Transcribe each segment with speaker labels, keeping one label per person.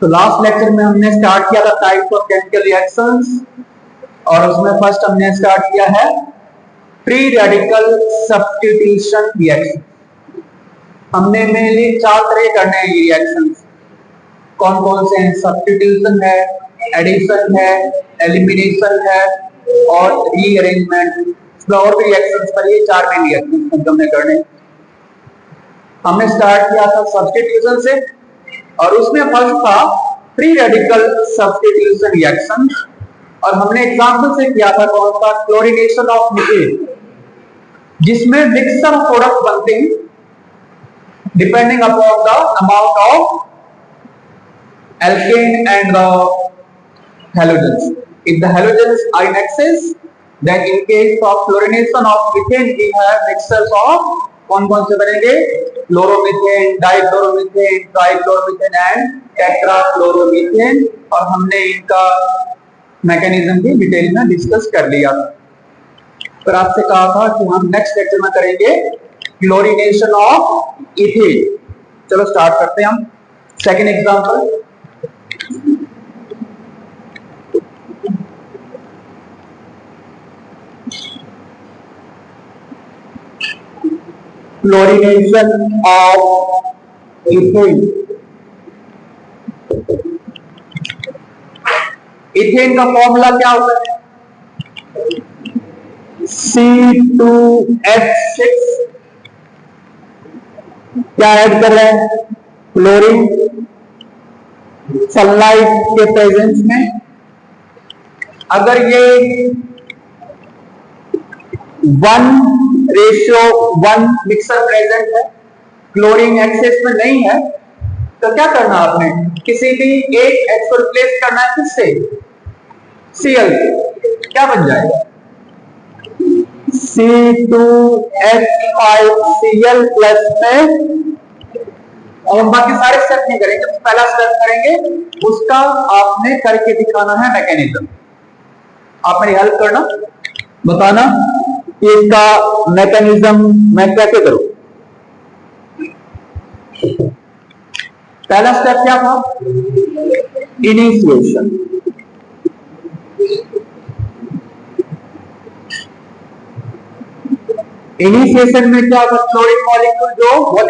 Speaker 1: तो last lecture में हमने स्टार्ट किया था टाइप्स ऑफ केमिकल रिएक्शंस और उसमें फर्स्ट हमने स्टार्ट किया है फ्री रेडिकल सब्स्टिट्यूशन रिएक्शन। हमने मेनली 4 तरह करने हैं ये रिएक्शंस। कौन कौन से हैं? सब्स्टिट्यूशन है, एडिशन है, एलिमिनेशन है और रीअरेंजमेंट। और भी रिएक्शंस पर ये 4 मेन रिएक्शंस हमने करने। हमने स्टार्ट किया था सब्स्टिट्यूशन से और उसमें फर्स्ट था फ्री रेडिकल सब्स्टिट्यूशन रिएक्शन और हमने एग्जांपल से किया था कौन सा? क्लोरीनेशन ऑफ मीथेन, जिसमें मिक्सर प्रोडक्ट बनते हैं depending upon the amount of alkane and the halogens. If the halogens are in excess, then in case of chlorination of methane, we have mixtures of कौन-कौन से बनेंगे? Chloromethane, dichloromethane, trichloromethane and tetrachloromethane. और हमने इनका mechanism भी detail में discuss कर लिया था। फिर आपसे कहा था कि हम नेक्स्ट लेक्चर में करेंगे क्लोरीनेशन ऑफ इथेन। चलो स्टार्ट करते हैं हम। Second example, chlorination of ethane. Ethane का फॉर्मूला क्या होता है? C2H6। क्या ऐड कर रहे हैं? क्लोरीन। सनलाइट के प्रेजेंस में अगर ये 1:1 मिक्सर प्रेजेंट है, क्लोरीन एक्सेस में नहीं है, तो क्या करना आपने? किसी भी एक H को रिप्लेस करना है किससे? Cl। क्या बन जाएगा? C2H5Cl प्लस में, और हम बाकी सारे स्टेप नहीं करेंगे, तो पहला स्टेप करेंगे, उसका आपने करके दिखाना है मैकेनिज्म। आप मेरी हेल्प करना, बताना कि इसका मैकेनिज्म मैं कैसे करूं। पहला स्टेप क्या था? इनिशिएशन। इनिशिएशन में क्या होता है? क्लोरीन मॉलिक्यूल जो बहुत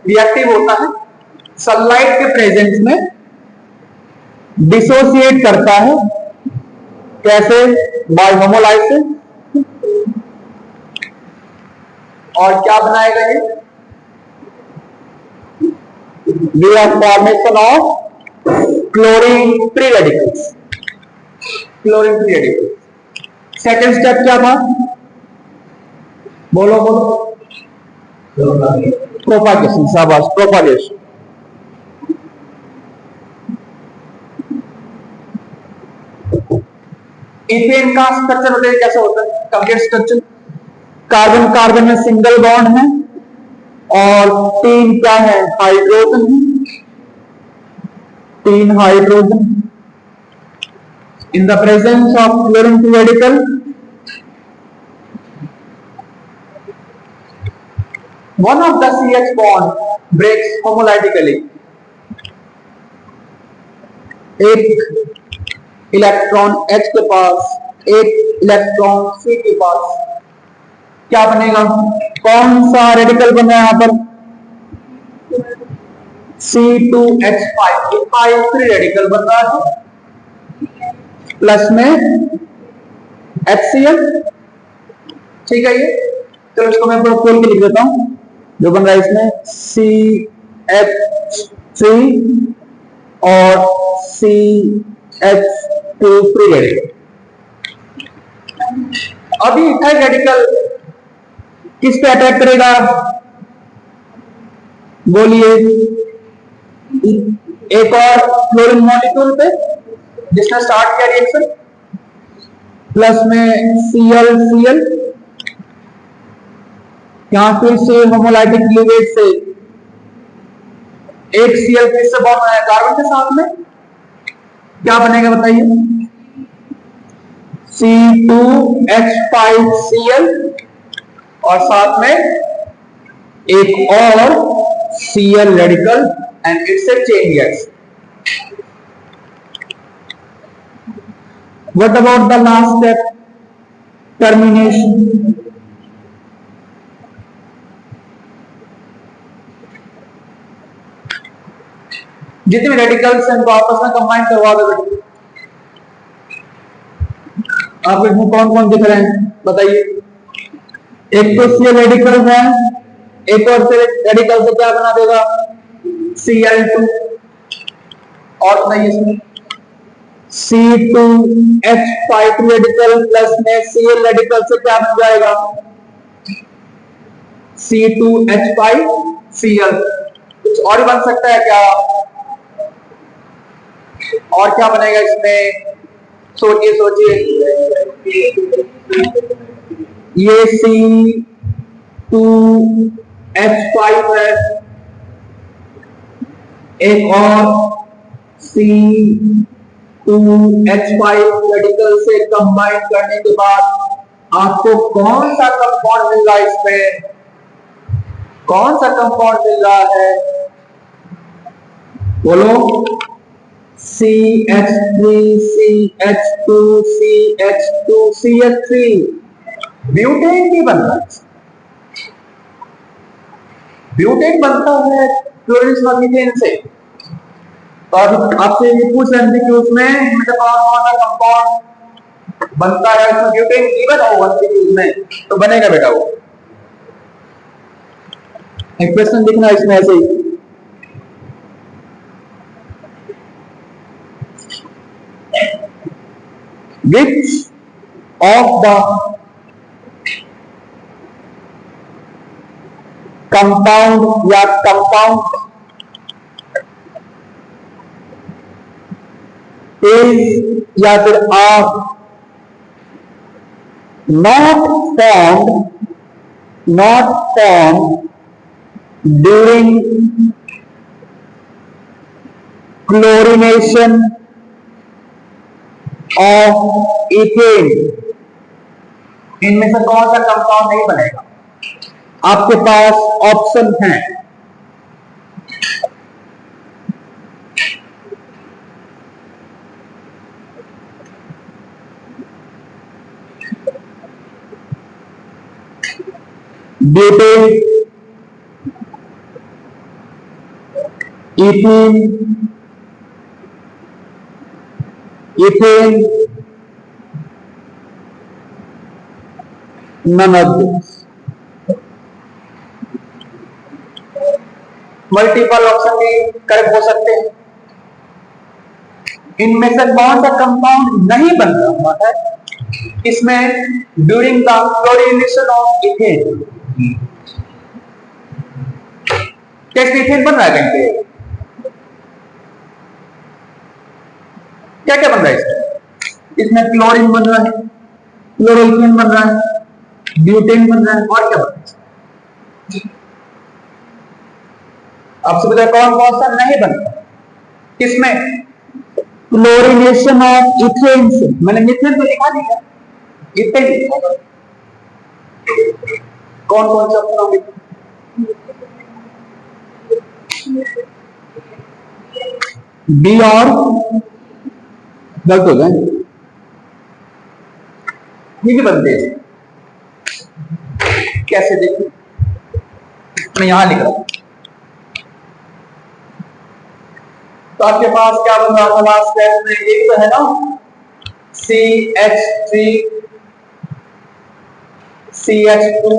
Speaker 1: रिएक्टिव होता है, सनलाइट के प्रेजेंस में डिसोसिएट करता है। कैसे? By homolysis. और क्या बनाएगा ये? We are formation of chlorine free radicals. Chlorine free radicals. Second step क्या था? बोलो बोलो। प्रोपागेशन। शाबाश, प्रोपागेशन। इथेन का स्ट्रक्चर बताइए कैसा होता है? Complete structure. कार्बन कार्बन में सिंगल बॉन्ड है और 3 क्या है? हाइड्रोजन है। 3 hydrogen in the presence of chlorine free radical. One of the CH bond breaks homolytically। एक इलेक्ट्रॉन H के पास, एक इलेक्ट्रॉन C के पास, क्या बनेगा? कौन सा रेडिकल बन रहा है यहां पर? C2H5 फ्री रेडिकल बन रहा है प्लस में HCl। ठीक है ये। तो इसको मैं पूरा खोल के लिख देता हूं जो बन रहा है इसमें CH3 और CH2 फ्री रेडिकल। अभी इथाइल रेडिकल किस पे अटैक करेगा? बोलिए। एक और क्लोरीन मॉलिक्यूल पे जिसने स्टार्ट किया रिएक्शन, प्लस में Cl। यहां फिर से होमोलाइटिक लिगेंड से एक Cl फिर से बॉन्ड है कार्बन के साथ में, क्या बनेगा बताइए? C2H5Cl और साथ में एक और Cl radical and it's a chain reaction. What about the last step? Termination. जितने भी रेडिकल्स हैं उनको आपस में कंबाइन करवा दो बेटे। आप इसमें कौन कौन दिख रहे हैं बताइए। एक तो सी रेडिकल है, एक और से रेडिकल से क्या बना देगा Cl2, और बताइए इसमें C2H5 रेडिकल प्लस में Cl रेडिकल से क्या बन जाएगा C2H5Cl। कुछ और बन सकता है क्या? और क्या बनेगा इसमें? सोचिए सोचिए। ये C2H5 है, एक और C2H5 रेडिकल से कंबाइन करने के बाद आपको कौन सा कंपाउंड मिल रहा है? इसमें कौन सा कंपाउंड मिल रहा है? बोलो। CH3 CH2 CH2 CH3 butane की बन रहा है। ब्यूटेन बनता है क्लोरीन और मीथेन से। तो आपसे ये पूछ रहे थे कि उसमें कौन कौन सा कंपाउंड बनता है, उसमें ब्यूटेन गिवन हो में तो बनेगा बेटा वो। एक क्वेश्चन लिखना इसमें ऐसे ही। Which of the compound या compound is या फिर are not formed during chlorination of ethane? इनमें से कौन सा कंपाउंड नहीं बनेगा? आपके पास ऑप्शन है। Butane, ethene, ethane, none of this। Multiple option भी करेक्ट हो सकते हैं। इनमें से कौन सा कंपाउंड नहीं बन रहा है इसमें during the chlorination of ethane? Test ethane बन रहा है कहीं पे? क्या क्या बन रहा है इसमें? क्लोरीन बन रहा है, क्लोरोइथेन बन रहा है, ब्यूटेन बन रहा है, और क्या बन रहा है? आपसे बताया कौन कौन सा नहीं बन रहा किसमें? क्लोरीनेशन ऑफ इथेन से। मैंने मिथेन तो लिखा दिया, इथेन कौन कौन सा अपना बी और गलत हो गए, ये भी बनते हैं। कैसे देखिए, मैं यहां लिख रहा हूं। तो आपके पास क्या बन रहा था लास्ट स्टेप में? एक तो है ना CH3 CH2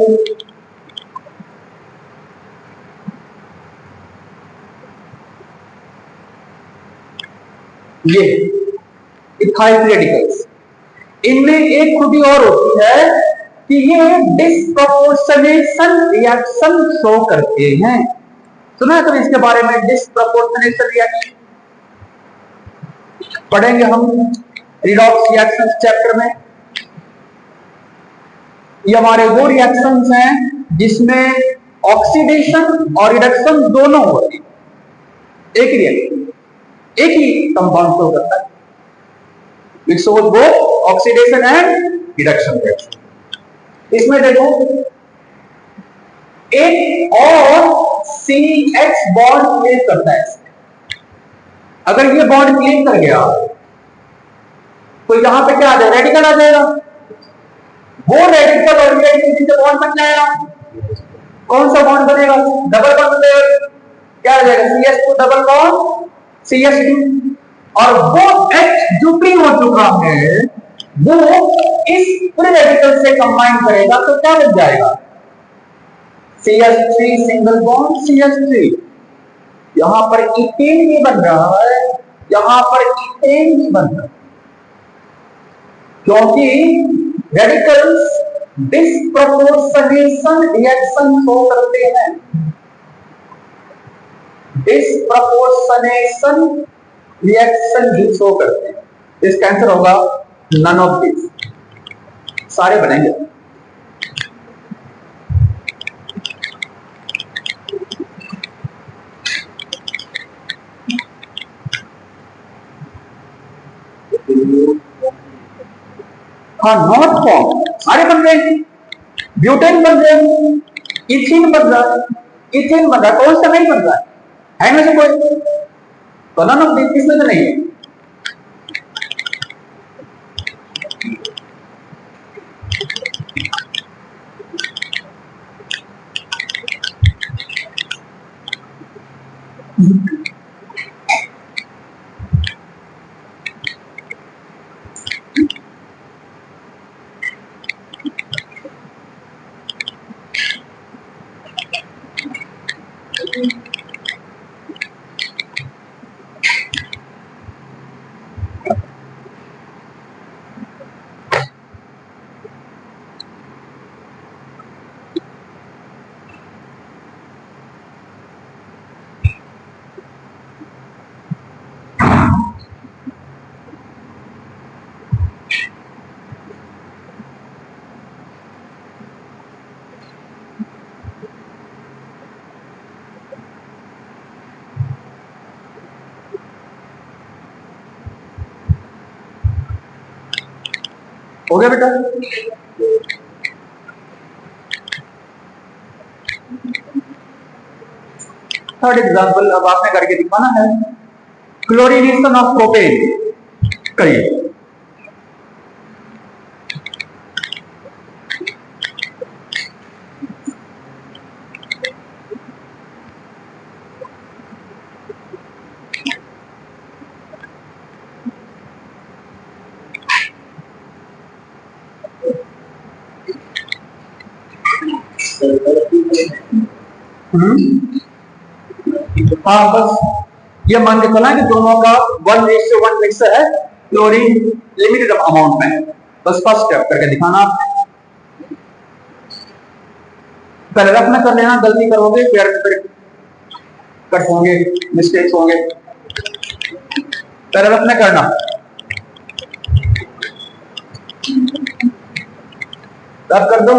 Speaker 1: ये इथाइल रेडिकल्स। इनमें एक खूबी और होती है कि ये डिस्प्रोपोर्शनेशन रिएक्शन शो करते हैं। सुना है कभी इसके बारे में? डिस्प्रोपोर्शनेशन रिएक्शन पढ़ेंगे हम रिडॉक्स रिएक्शन चैप्टर में। ये हमारे वो रिएक्शंस हैं जिसमें ऑक्सीडेशन और रिडक्शन दोनों होते हैं। एक ही रिएक्शन, एक ही कंपाउंड शो करता है, which shows both oxidation and reduction reaction। इसमें देखो एक और CH बॉन्ड क्लेम करता है। अगर ये बॉन्ड क्लेम कर गया तो यहां पे क्या आ जाएगा, रेडिकल आ जाएगा। वो रेडिकल और रेडिकल से बॉन्ड बन जाएगा। कौन सा बॉन्ड बनेगा, डबल बॉन्ड बनेगा। क्या आ जाएगा, CH2 डबल बॉन्ड CH2। और वो H जो फ्री हो चुका है वो इस पूरे रेडिकल से कंबाइन करेगा तो क्या बन जाएगा, CH3 सिंगल बॉन्ड CH3। यहां पर इथेन भी बन रहा है, यहां पर इथेन भी बन रहा है, क्योंकि रेडिकल्स डिस्प्रपोर्शनेशन रिएक्शन शो करते हैं। डिस्प्रपोर्शनेशन रिएक्शन भी शो करते हैं। इसका आंसर होगा नन ऑफ दिस, सारे बनेंगे। हाँ, नॉट फॉर्म सारे बन रहे हैं। ब्यूटेन बन रहे हैं, इथीन बन रहा है, इथेन बन रहा है, कौन सा नहीं बन रहा है में से कोई, तो नन ऑफ दिस किसमें से नहीं है। हो गया बेटा। थर्ड एग्जांपल अब आपने करके दिखाना है, क्लोरीनेशन ऑफ प्रोपेन। करिए। हाँ, बस ये मान के चला कि दोनों का 1:1 मिक्स है क्लोरीन लिमिटेड अमाउंट में। बस फर्स्ट स्टेप करके दिखाना। पहले रफ में कर लेना, गलती करोगे फिर कट होंगे, मिस्टेक्स होंगे। पहले रफ में करना, रफ कर दो।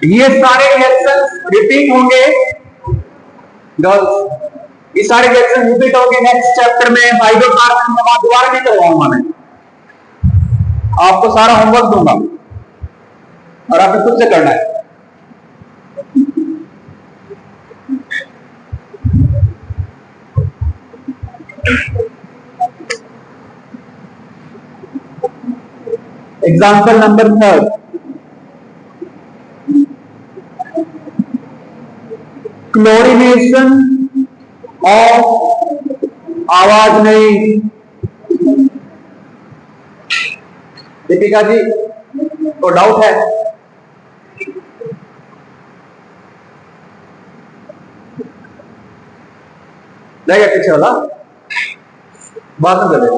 Speaker 1: ये सारे रिएक्शंस रिपीट होंगे गर्ल्स, ये सारे रिएक्शन रिपीट होंगे नेक्स्ट चैप्टर में। हाइड्रोकार्बन में वहां दोबारा नहीं करवाऊंगा मैं, आपको सारा होमवर्क दूंगा और आपको खुद से करना है। एग्जाम्पल नंबर 3, क्लोरीनेशन ऑफ, आवाज नहीं दीपिका जी, तो डाउट है? रहेगा पीछे वाला, बाद में कर देगा।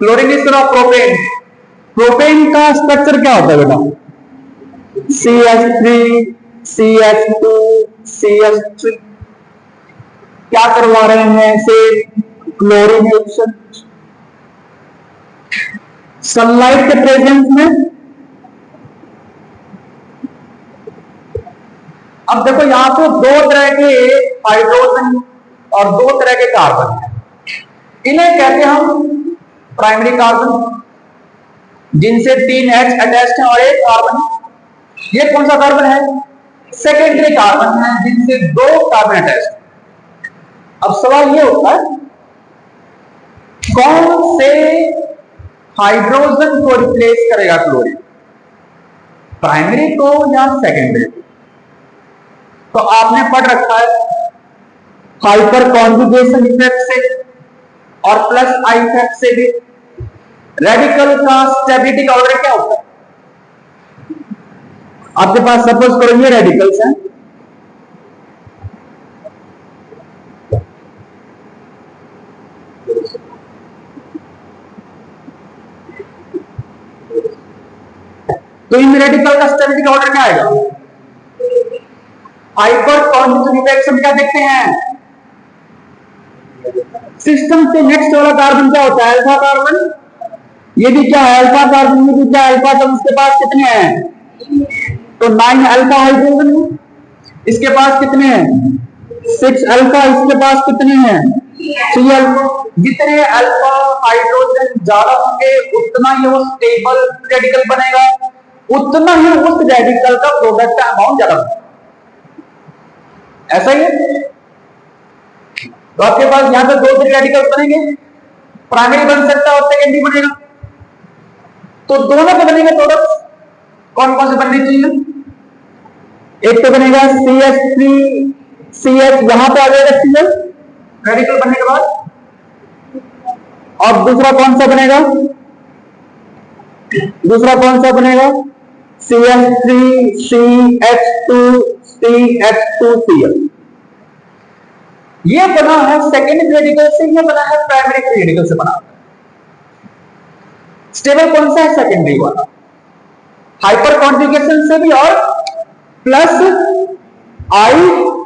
Speaker 1: क्लोरीनेशन ऑफ प्रोपेन, प्रोपेन का स्ट्रक्चर क्या होता है बेटा, CH3 CH2 CH3। क्या करवा रहे हैं से क्लोरीनेशन, सनलाइट के प्रेजेंस में। अब देखो यहां पे दो तरह के हाइड्रोजन और दो तरह के कार्बन हैं। इन्हें कहते हैं हम प्राइमरी कार्बन, जिनसे 3 H अटैच्ड है और एक कार्बन। ये कौन सा कार्बन है? सेकेंडरी कार्बन है, जिनसे 2 कार्बन अटैच्ड। अब सवाल ये होता है, कौन से हाइड्रोजन को रिप्लेस करेगा क्लोरीन, प्राइमरी को या सेकेंडरी को? तो आपने पढ़ रखा है हाइपर कॉन्जुगेशन इफेक्ट से और प्लस आई इफेक्ट से भी रेडिकल का स्टेबिलिटी का ऑर्डर क्या होता है? आपके पास सपोज करो ये रेडिकल्स हैं, तो इन रेडिकल का स्टेबिलिटी का ऑर्डर क्या आएगा? हाइपर कॉन्जुगेशन इफेक्ट में क्या देखते हैं, सिस्टम से नेक्स्ट वाला कार्बन क्या होता है? Alpha carbon. ये भी क्या है? Alpha carbon. ये भी क्या है? अल्फा। तो उसके पास कितने हैं? तो 9 अल्फा हाइड्रोजन है। इसके पास कितने हैं? 6 अल्फा। इसके पास कितने हैं? 3 अल्फा। जितने अल्फा हाइड्रोजन ज्यादा होंगे उतना ही वो स्टेबल रेडिकल बनेगा, उतना ही उस रेडिकल का प्रोडक्ट अमाउंट ज्यादा होगा। ऐसा ही है। तो आपके पास यहां पे 2 रेडिकल बनेंगे, प्राइमरी बन सकता है और सेकेंडरी बनेगा। तो दोनों के बनेंगे प्रोडक्ट कौन कौन से बनने चाहिए? एक तो बनेगा CH3 CH, यहां पे आ जाएगा CL रेडिकल बनने के बाद। और दूसरा कौन सा बनेगा? दूसरा कौन सा बनेगा? CH3 CH2 CH2Cl। ये बना है सेकेंडरी रेडिकल से, ये बना है प्राइमरी रेडिकल से बना। स्टेबल कौन सा है? सेकेंडरी वाला। हाइपर कॉन्जुगेशन से भी और प्लस आई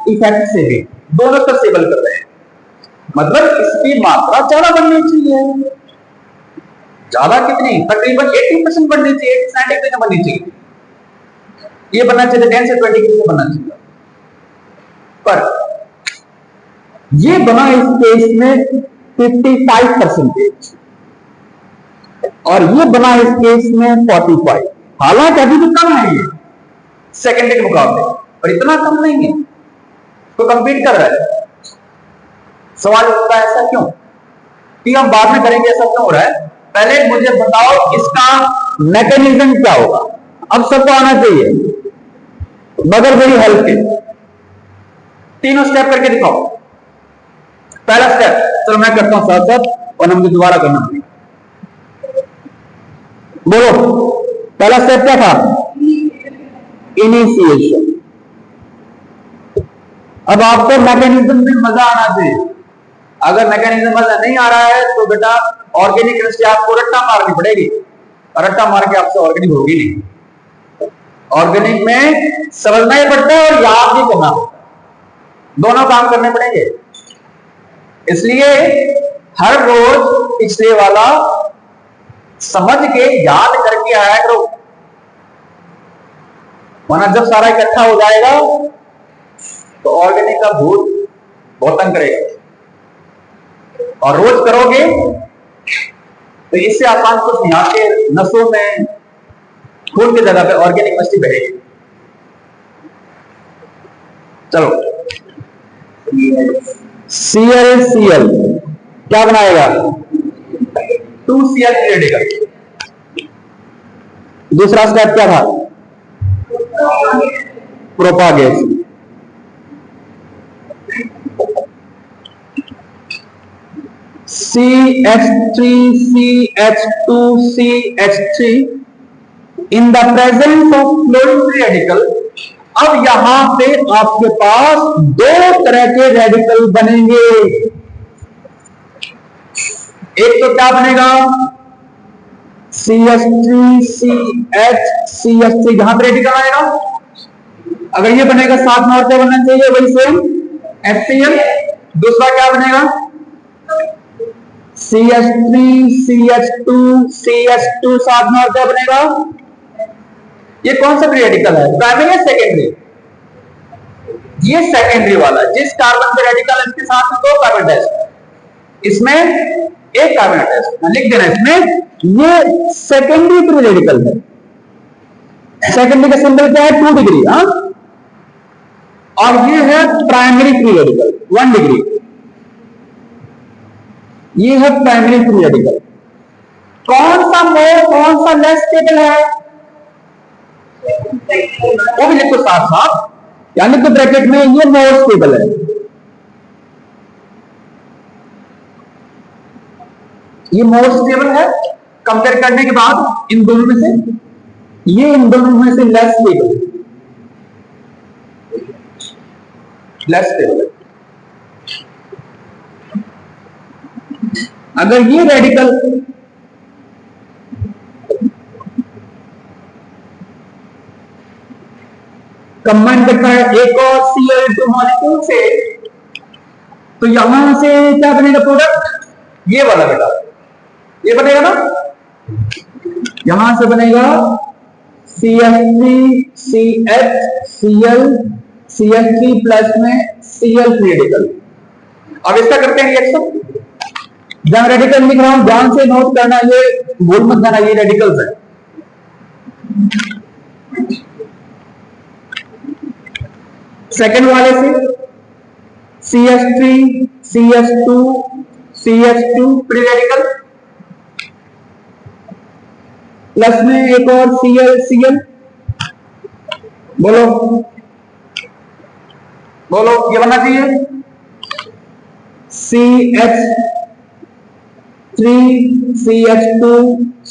Speaker 1: इफेक्ट से भी, दोनों को स्टेबल कर रहे हैं। मतलब इसकी मात्रा ज्यादा बननी चाहिए। ज्यादा कितनी? तकरीबन 80% बननी चाहिए, 90% बननी चाहिए। ये बनना चाहिए 10 से 20% बनना चाहिए। पर ये बना इस केस में 55% और ये बना इस केस में 45। हालांकि अभी भी कम है ये सेकेंडरी के मुकाबले, पर इतना कम नहीं है, तो कंपीट कर रहा है। सवाल उठता है ऐसा क्यों? कि हम बाद में करेंगे ऐसा क्यों हो रहा है। पहले मुझे बताओ इसका मैकेनिज्म क्या होगा। अब सबको आना चाहिए मगर मेरी हेल्प के। तीनों स्टेप करके दिखाओ। पहला स्टेप, चलो मैं करता हूं साथ साथ और मुझे दोबारा करना पड़ेगा। बोलो पहला स्टेप क्या था? इनिशिएशन। अब आपको मैकेनिज्म में मजा आना चाहिए। अगर मैकेनिज्म मजा नहीं आ रहा है तो बेटा ऑर्गेनिक केमिस्ट्री आपको रट्टा मारनी पड़ेगी, रट्टा मार के आपसे ऑर्गेनिक होगी नहीं। ऑर्गेनिक में समझना ही पड़ता है और याद भी करना पड़ता है, दोनों काम करने पड़ेंगे। इसलिए हर रोज पिछले वाला समझ के याद करके आया करो, वरना जब सारा इकट्ठा हो जाएगा तो ऑर्गेनिक का भूत बहुत तंग करेगा। और रोज करोगे तो इससे आसान कुछ नहीं, आपके नसों में खून की जगह पे ऑर्गेनिक केमिस्ट्री बहेगी। चलो ClCl क्या बनाएगा? 2Cl radical. दूसरा स्टेप क्या था? Propagation. CH3 CH2 CH3 in the presence of chlorine free radical. अब यहां पे आपके पास 2 तरह के रेडिकल बनेंगे। एक तो क्या बनेगा? CH3 CH3 यहां पे रेडिकल आएगा। अगर ये बनेगा साथ में और क्या बनना चाहिए? वही सेम HCl। दूसरा क्या बनेगा? CH3 CH2 CH2 साथ में और क्या बनेगा? ये कौन सा फ्री रेडिकल है, प्राइमरी या सेकेंडरी? ये सेकेंडरी वाला, जिस कार्बन के रेडिकल इसके साथ दो कार्बन अटैच, इसमें एक कार्बन अटैच, लिख देना इसमें, ये सेकेंडरी फ्री रेडिकल है। सेकेंडरी का सिंबल क्या है? 2 डिग्री। हाँ, और ये है प्राइमरी फ्री रेडिकल 1 डिग्री। ये है प्राइमरी फ्री रेडिकल। कौन सा मोर, कौन सा लेस स्टेबल है, वो भी लिखो साथ साथ, यानी कि ब्रैकेट में ये मोर स्टेबल है, ये मोर स्टेबल है। कंपेयर करने के बाद इन दोनों में से, ये इन दोनों में से लेस स्टेबल है, लेस स्टेबल है। अगर ये रेडिकल कंबाइन करता है एक और Cl2 मॉलिक्यूल से, तो यहां से क्या बनेगा प्रोडक्ट? ये वाला बेटा, ये बनेगा ना, यहां से बनेगा CH3 CH Cl CH3 plus में Cl रेडिकल। अब इसका करते हैं रिएक्शन। जब रेडिकल लिख रहा हूं ध्यान से नोट करना, ये भूल मत जाना, ये रेडिकल्स है। सेकंड वाले से CH3 CH2 CH2 free radical plus में एक और Cl बोलो बोलो, ये बनना चाहिए CH3 CH2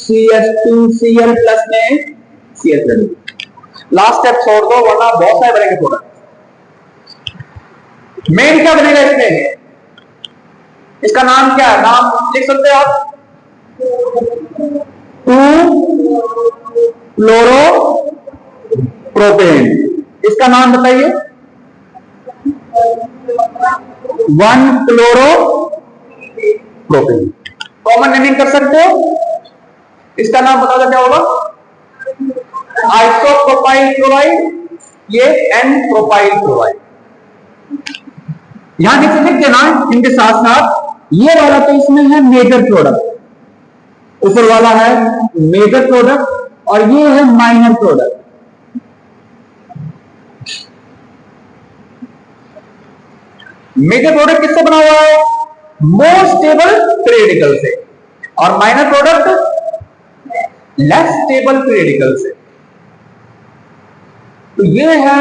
Speaker 1: CH2 Cl plus में Cl। लास्ट स्टेप छोड़ दो वरना बहुत सारे बनेंगे प्रोडक्ट। मेन क्या बनेगा इसमें? इसका नाम क्या है? नाम लिख सकते हो आप, 2 फ्लोरो प्रोपेन। इसका नाम बताइए, 1 क्लोरो प्रोपेन। कॉमन नेमिंग कर सकते हो, इसका नाम बता दो क्या होगा? आइसोप्रोपाइल क्लोराइड, ये एन प्रोपाइल क्लोराइड। यहां नीचे लिख देना इनके साथ साथ, ये वाला तो इसमें है मेजर प्रोडक्ट, ऊपर वाला है मेजर प्रोडक्ट और ये है माइनर प्रोडक्ट। मेजर प्रोडक्ट किससे बना हुआ है? मोर स्टेबल फ्री रेडिकल से, और minor product less stable free radical से। तो ये है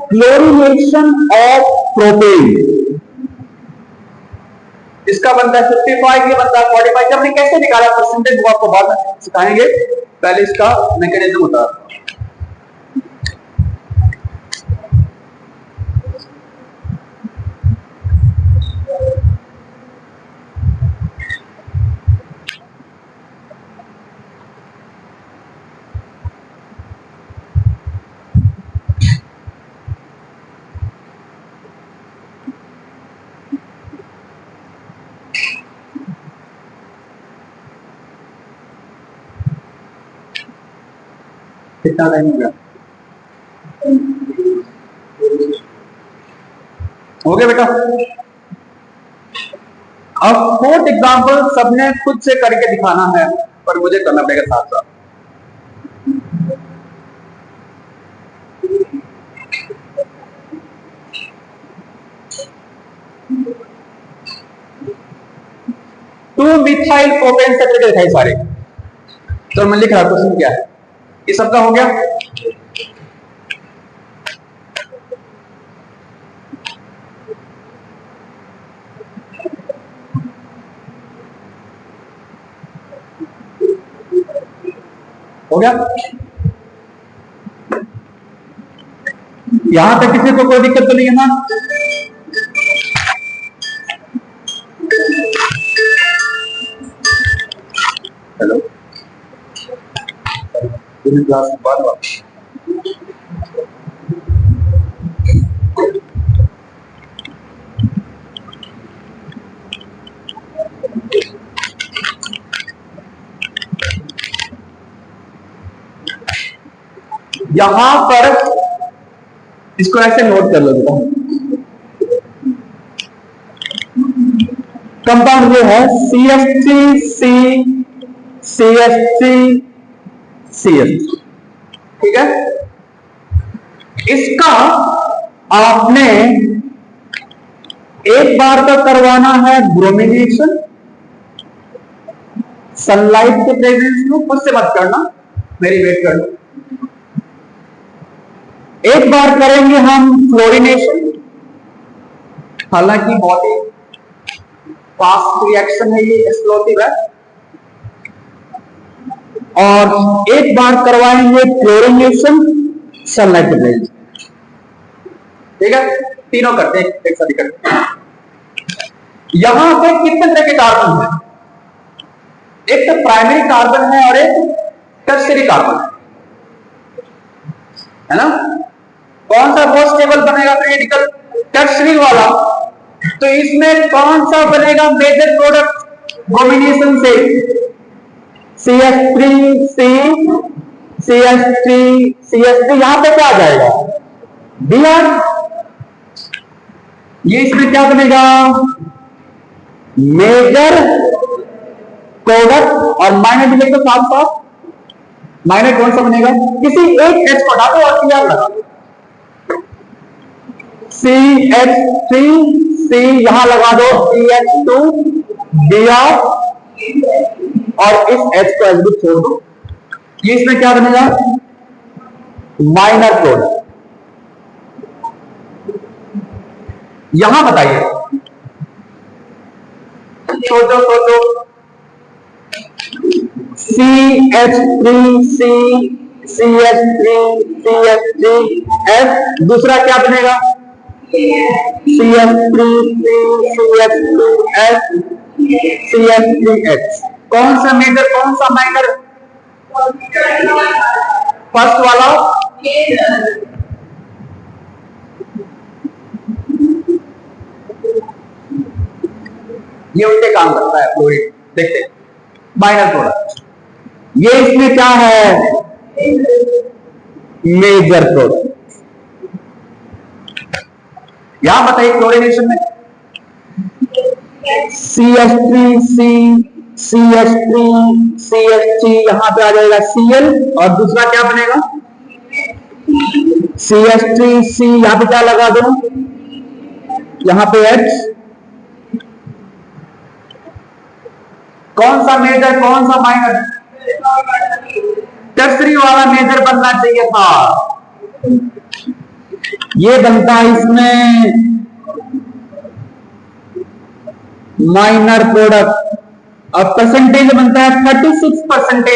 Speaker 1: क्लोरीनेशन ऑफ प्रोपेन। इसका बनता है 55, ये बनता है 45। हमने कैसे निकाला परसेंटेज वो आपको बाद में सिखाएंगे, पहले इसका मैकेनिज्म होता है। कितना टाइम हो गया? हो गया बेटा। अब फोर्थ एग्जांपल सबने खुद से करके दिखाना है, पर मुझे करना पड़ेगा साथ साथ। टू मिथाइल प्रोपेन सेपरेट दिखाई सारे, तो मैं लिख रहा क्वेश्चन क्या है। ये सबका हो गया। हो गया, यहां तक किसी को कोई दिक्कत तो नहीं है ना? हेलो, क्लास बाद यहां पर इसको ऐसे नोट कर लो बेटा, कंपाउंड जो है CH3CCH3CH3, ठीक है। इसका आपने एक बार तो करवाना है ब्रोमिनेशन, सनलाइट के प्रेजेंस में, खुद से मत करना, मेरी वेट कर लो। एक बार करेंगे हम फ्लोरिनेशन, हालांकि बहुत ही फास्ट रिएक्शन है, ये एक्सप्लोसिव है। और एक बार करवाएंगे फ्लोरिनेशन सनलाइट के प्रेजेंस, ठीक है। तीनों करते हैं, एक साथ ही करते हैं। यहां पे कितने तरह के कार्बन है? एक तो प्राइमरी कार्बन है और एक टर्शियरी कार्बन है ना। कौन सा बहुत स्टेबल बनेगा रेडिकल? टर्शियरी वाला। तो इसमें कौन सा बनेगा मेजर प्रोडक्ट ब्रोमिनेशन से? CH3 यहां पे क्या आ जाएगा? Br। ये इसमें क्या बनेगा? Major product. और माइनर भी लिख दो साथ साथ। माइनर कौन सा बनेगा? किसी एक H को हटा दो और Cr लगा दो। CH3 C यहां लगा दो, CH2 Br और इस H को H छोड़ दो। ये इसमें क्या बनेगा? Minor product. यहां बताइए, सोचो CH3C CH3CH3F, दूसरा क्या बनेगा? CH3CH2F CH3H। कौन सा मेजर कौन सा माइनर? फर्स्ट वाला। ये उल्टे काम करता है फ्लोरीन। देखते माइनर प्रोडक्ट। ये इसमें क्या है? Major product. यहां बताइए क्लोरीनेशन में CH3C CH3 यहां पे आ जाएगा Cl और दूसरा क्या बनेगा? CH3C यहां पे क्या लगा दो? यहां पे H। कौन सा मेजर कौन सा माइनर? टर्शियरी वाला मेजर बनना चाहिए था। ये बनता है इसमें माइनर प्रोडक्ट और परसेंटेज बनता है 36%।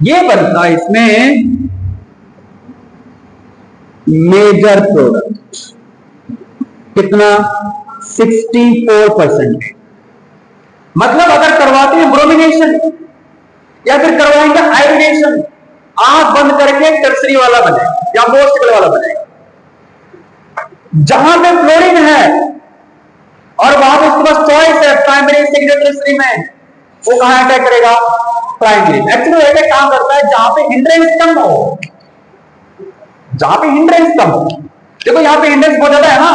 Speaker 1: ये बनता है इसमें मेजर प्रोडक्ट। कितना? 64%। मतलब अगर करवाते हैं ब्रोमिनेशन या फिर करवाएंगे आयोडीनेशन, आंख बंद करके टर्शियरी वाला बनेगा या मोस्टिकल वाला बनेगा। जहां पे फ्लोरीन है और वहां पे उसके पास चॉइस है प्राइमरी सेकेंडरी टर्शियरी में, वो कहां अटैक करेगा? प्राइमरी। एक्चुअली ऐसे काम करता है जहां पे हिंड्रेंस कम हो, जहां पे हिंड्रेंस कम हो। देखो यहां पे हिंड्रेंस बहुत ज्यादा है ना।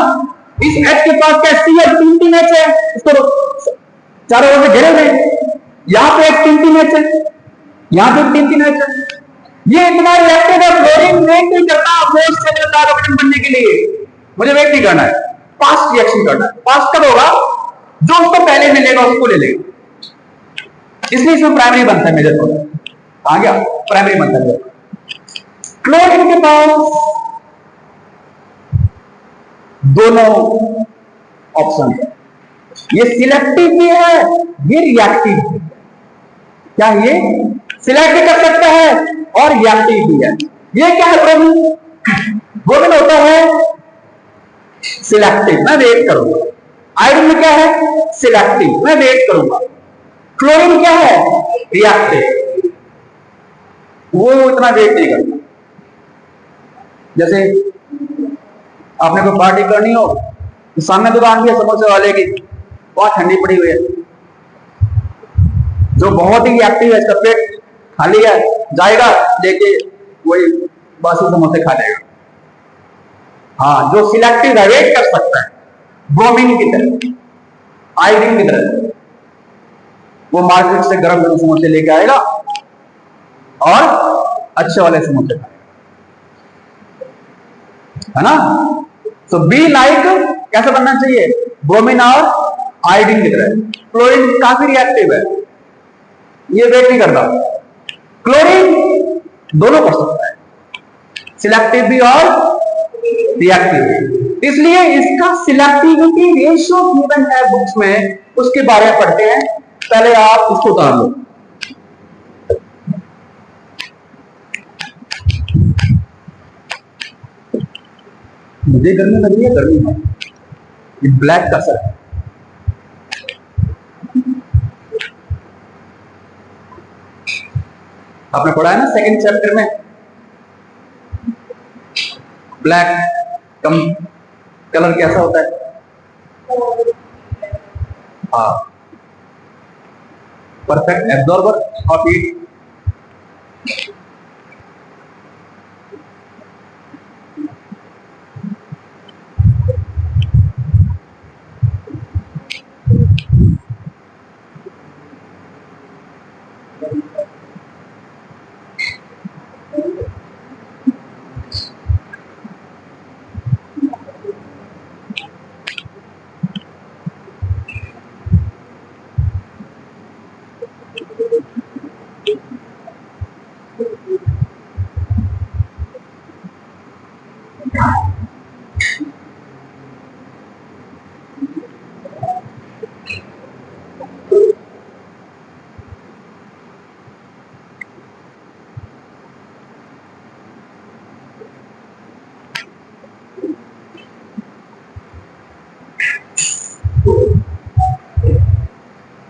Speaker 1: इस H के पास क्या Cl 3 H है, इसको चारों ओर से घेरे हुए। यहां पे एक 3 H है, यहां पे 3 H है। ये इतना रिएक्टिव है, फ्लोरीन वेट नहीं करता मोस्ट स्टेबल कार्बन बनने के लिए। मुझे वेट नहीं करना है, फास्ट रिएक्शन करना है। फास्ट कब होगा? जो उसको पहले मिलेगा उसको ले लेगा। इसलिए इसमें प्राइमरी बनता है मेजर प्रोडक्ट। आ गया? प्राइमरी बनता है। क्लोरीन के पास दोनों ऑप्शन है, ये सिलेक्टिव भी है, ये रिएक्टिव भी। क्या ये सिलेक्ट कर सकता है और रिएक्टिव भी है। ये क्या है? ब्रोमीन होता है सिलेक्टिव, मैं वेट करूंगा। आयोडीन में क्या है? सिलेक्टिव, मैं वेट करूंगा। क्लोरीन क्या है? रिएक्टिव, वो इतना वेट नहीं करता। जैसे आपने कोई पार्टी करनी हो तो सामने दुकान भी है समोसे वाले की, बहुत ठंडी पड़ी हुई है, जो बहुत ही एक्टिव है, इसका पेट खाली है, जाएगा लेके वो वही बासी समोसे खा लेगा। हाँ, जो सिलेक्टिव अवॉइड कर सकता है, ब्रोमीन की तरह, आयोडीन की तरह, वो मार्केट से गरम गरम समोसे लेके आएगा और अच्छे वाले समोसे खाएगा, है ना। तो बी लाइक कैसे बनना चाहिए, ब्रोमीन और आयोडीन की तरह। क्लोरीन काफी रिएक्टिव है, ये वेट नहीं करता। क्लोरीन दोनों कर सकता है, सिलेक्टिव भी और रिएक्टिव भी। इसलिए इसका सिलेक्टिविटी रेशियो गिवन है बुक्स में, उसके बारे में पढ़ते हैं। पहले आप इसको उतार लो। मुझे गर्मी लग रही है, गर्मी है, ये ब्लैक का असर है। आपने पढ़ा है ना सेकंड चैप्टर में, ब्लैक कम कलर कैसा होता है। हाँ, परफेक्ट एब्जॉर्बर ऑफ हीट।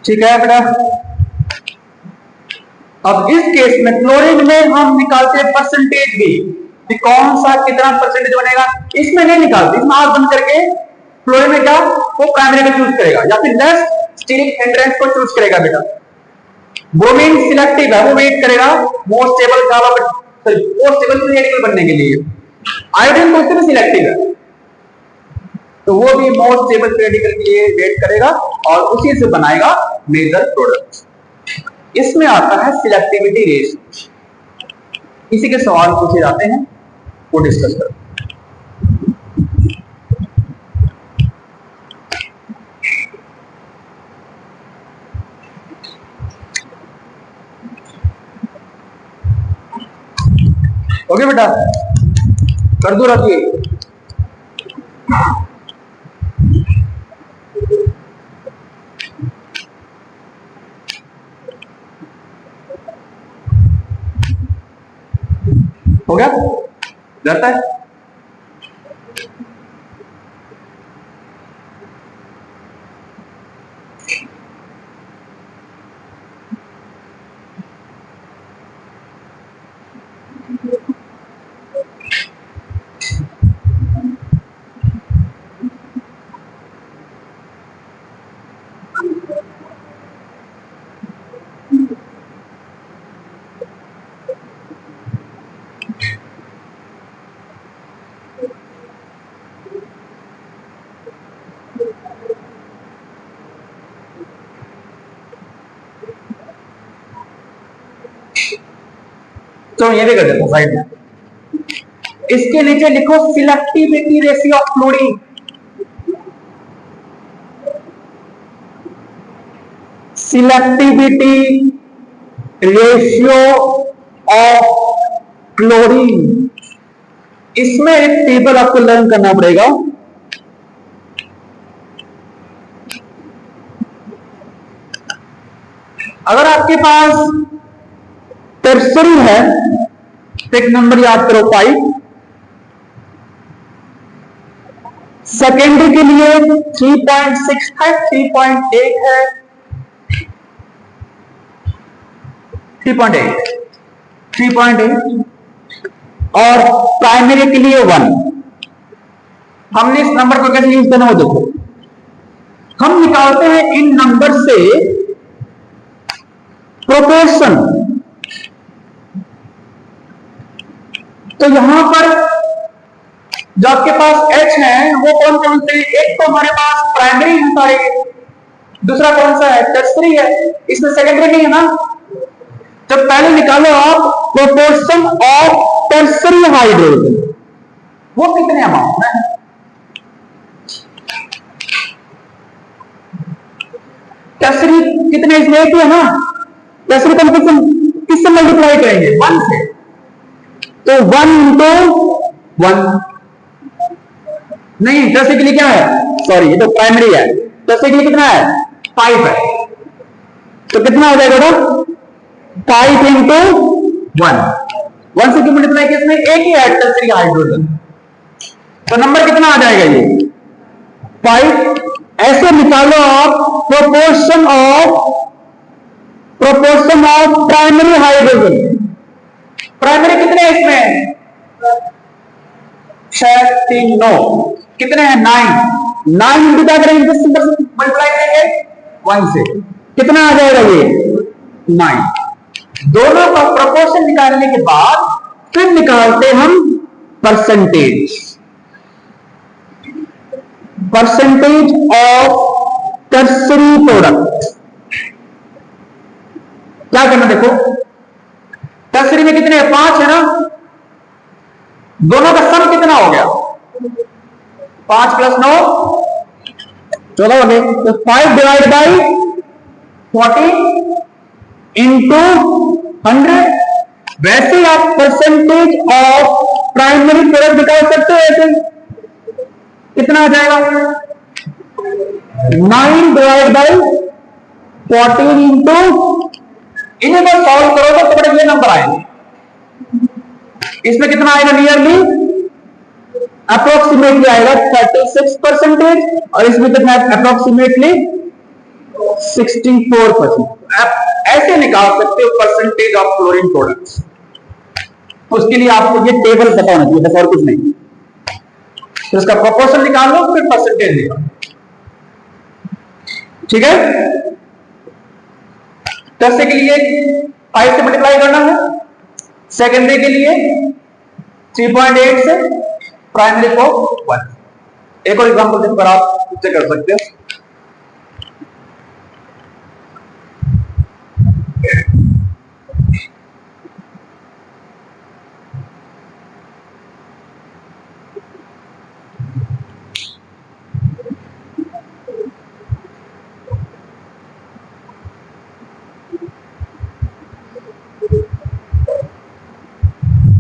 Speaker 1: ठीक है बेटा। अब इस केस में क्लोरीन में हम निकालते हैं परसेंटेज भी, कि कौन सा कितना परसेंटेज बनेगा। इसमें नहीं निकालते, इसमें आग बंद करके क्लोरीन में क्या, वो प्राइमरी को चूज करेगा या फिर लेस स्टीरिक हिंड्रेंस को चूज करेगा बेटा। ब्रोमीन सिलेक्टिव है, वो वेट करेगा मोस्ट स्टेबल रेडिकल बनने के लिए। आयोडीन को भी सिलेक्टिव है, तो वो भी मोस्ट स्टेबल रेडिकल के लिए वेट करेगा और उसी से बनाएगा मेजर प्रोडक्ट। इसमें आता है सिलेक्टिविटी रेशियो। इसी के सवाल पूछे जाते हैं, वो डिस्कस करते हैं। ओके बेटा, कर दो रखिए। हो गया, डरता है। तो ये भी कर देता साइड में। इसके नीचे लिखो selectivity ratio of chlorine. Selectivity ratio of chlorine, इसमें एक टेबल आपको लर्न करना पड़ेगा। अगर आपके पास टर्सरी है तो एक नंबर याद करो 5, सेकेंडरी के लिए 3.6 है, 3.8 है, 3.8 और प्राइमरी के लिए 1। हमने इस नंबर को कैसे यूज करना हो देखो, हम निकालते हैं इन नंबर से प्रोपोर्शन। तो यहां पर जो आपके पास H है वो कौन कौन से, एक तो हमारे पास प्राइमरी है सारे, दूसरा कौन सा है, टर्सरी है, इसमें सेकेंडरी नहीं है ना। तो पहले निकालो आप प्रोपोर्शन ऑफ टर्सरी हाइड्रोजन, वो कितने अमाउंट है। टर्सरी कितने, इसमें एक ही है ना, टर्सरी को किससे मल्टीप्लाई करेंगे, 1 से, तो 1 into 1 नहीं, टर्सरी के लिए क्या है, सॉरी ये तो प्राइमरी है, टर्सरी के लिए कितना है, 5 है, तो कितना हो जाएगा, 5 into 1 से क्यों मल्टीप्लाई किया, इसमें एक ही है टर्सरी हाइड्रोजन, तो नंबर कितना आ जाएगा ये 5। ऐसे निकालो आप proportion of primary hydrogen, primary कितने हैं इसमें, 6 3 9, कितने हैं 9 इंटू क्या करेंगे, मल्टीप्लाई करेंगे 1 से, कितना आ जाएगा ये 9। दोनों का प्रोपोर्शन निकालने के बाद फिर निकालते हम परसेंटेज ऑफ टर्सरी प्रोडक्ट। क्या करना, देखो टर्सरी में कितने हैं, 5 है ना, दोनों का सम कितना हो गया, 5 + 9 14 हो गए, तो 5 डिवाइड बाई 40 इंटू 100। वैसे ही आप परसेंटेज ऑफ प्राइमरी प्रोडक्ट निकाल सकते हो, ऐसे कितना आ जाएगा, 9 डिवाइड बाई 14 इंटू, इन्हें बस सॉल्व करोगे तो बड़े ये नंबर आएंगे। इसमें कितना आएगा, नियरली अप्रोक्सीमेटली आएगा 36%, और इसमें कितना अप्रोक्सीमेटली 64%। आप ऐसे निकाल सकते हो परसेंटेज ऑफ क्लोरीन प्रोडक्ट्स। उसके लिए आपको ये टेबल पता होना चाहिए, बस और कुछ नहीं। तो इसका प्रोपोर्शन निकाल लो, फिर परसेंटेज निकालो, ठीक है। टर्सरी के लिए 5 से मल्टीप्लाई करना है, सेकेंडरी के लिए 3.8 से, प्राइमरी को 1। एक और एग्जांपल देखकर आप इससे कर सकते हो।